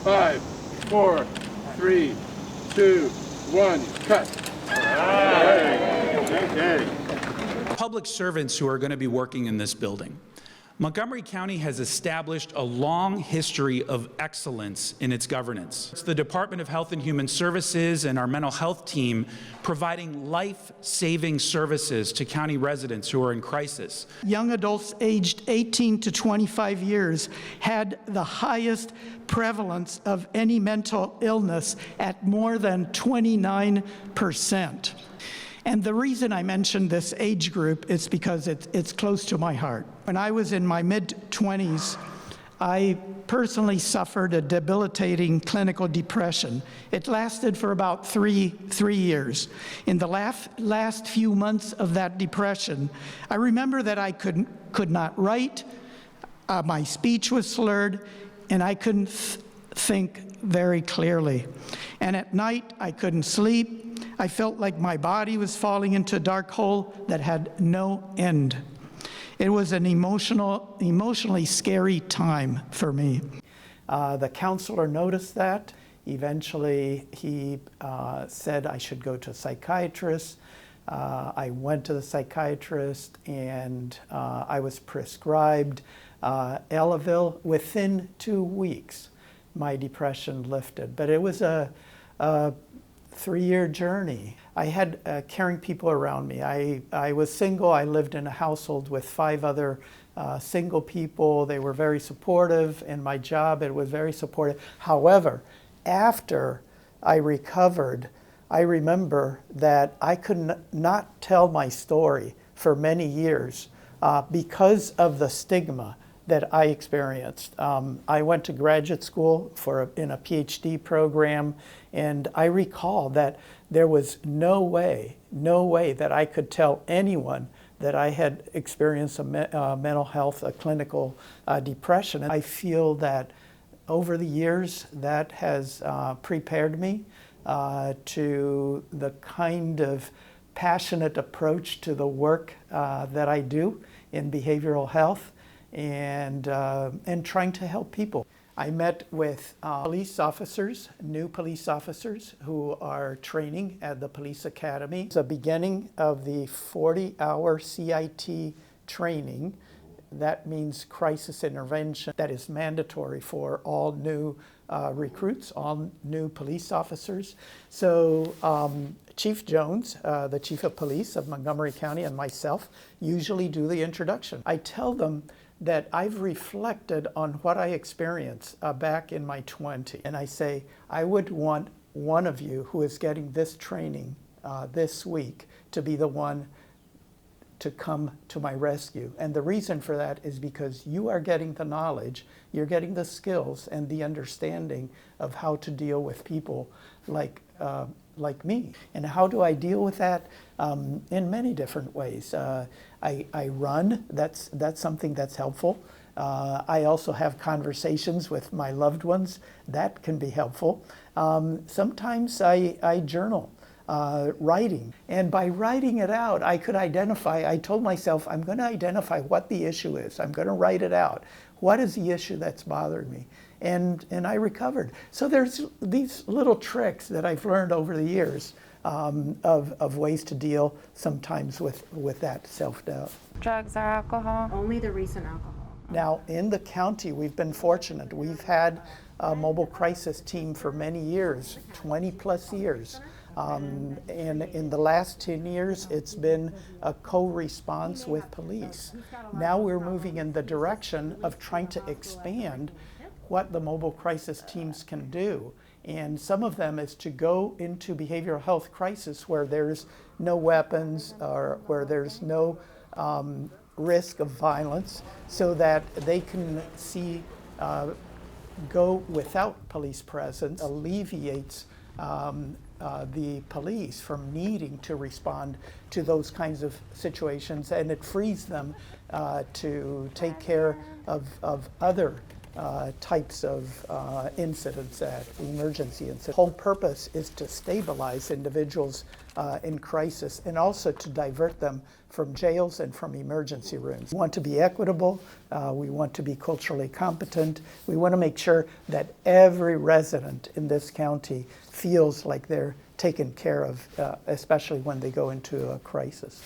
5, 4, 3, 2, 1, cut. All right. Okay. Public servants who are going to be working in this building. Montgomery County has established a long history of excellence in its governance. It's the Department of Health and Human Services and our mental health team providing life-saving services to county residents who are in crisis. Young adults aged 18 to 25 years had the highest prevalence of any mental illness at more than 29%. And the reason I mentioned this age group is because it's close to my heart. When I was in my mid-20s, I personally suffered a debilitating clinical depression. It lasted for about three years. In the last few months of that depression, I remember that I could not write, my speech was slurred, and I couldn't think very clearly. And at night, I couldn't sleep. I felt like my body was falling into a dark hole that had no end. It was an emotionally scary time for me. The counselor noticed that. Eventually, he said I should go to a psychiatrist. I went to the psychiatrist, and I was prescribed Elavil. Within 2 weeks, my depression lifted. But it was a 3-year journey. I had caring people around me. I was single. I lived in a household with 5 other single people. They were very supportive. In my job, it was very supportive. However, after I recovered, I remember that I could not tell my story for many years because of the stigma that I experienced. I went to graduate school in a PhD program, and I recall that there was no way that I could tell anyone that I had experienced a mental health, a clinical depression. And I feel that over the years that has prepared me to the kind of passionate approach to the work that I do in behavioral health, and trying to help people. I met with police officers, new police officers who are training at the police academy. It's the beginning of the 40-hour CIT training. That means crisis intervention. That is mandatory for all new recruits, all new police officers. So Chief Jones, the Chief of Police of Montgomery County, and myself usually do the introduction. I tell them that I've reflected on what I experienced back in my 20s. And I say, I would want one of you who is getting this training this week to be the one to come to my rescue. And the reason for that is because you are getting the knowledge, you're getting the skills and the understanding of how to deal with people like me. And how do I deal with that? In many different ways. I run, that's something that's helpful. I also have conversations with my loved ones, that can be helpful. Sometimes I journal, writing. And by writing it out, I could identify, I told myself, I'm going to identify what the issue is. I'm going to write it out. What is the issue that's bothered me? And I recovered. So there's these little tricks that I've learned over the years of ways to deal sometimes with that self-doubt. Drugs or alcohol? Only the recent alcohol. Now, in the county, we've been fortunate. We've had a mobile crisis team for many years, 20 plus years. And in the last 10 years, it's been a co-response with police. Now we're moving in the direction of trying to expand what the mobile crisis teams can do. And some of them is to go into behavioral health crisis where there's no weapons or where there's no risk of violence, so that they can see go without police presence alleviates the police from needing to respond to those kinds of situations, and it frees them to take care of other types of incidents, emergency incidents. The whole purpose is to stabilize individuals in crisis and also to divert them from jails and from emergency rooms. We want to be equitable, we want to be culturally competent, we want to make sure that every resident in this county feels like they're taken care of, especially when they go into a crisis.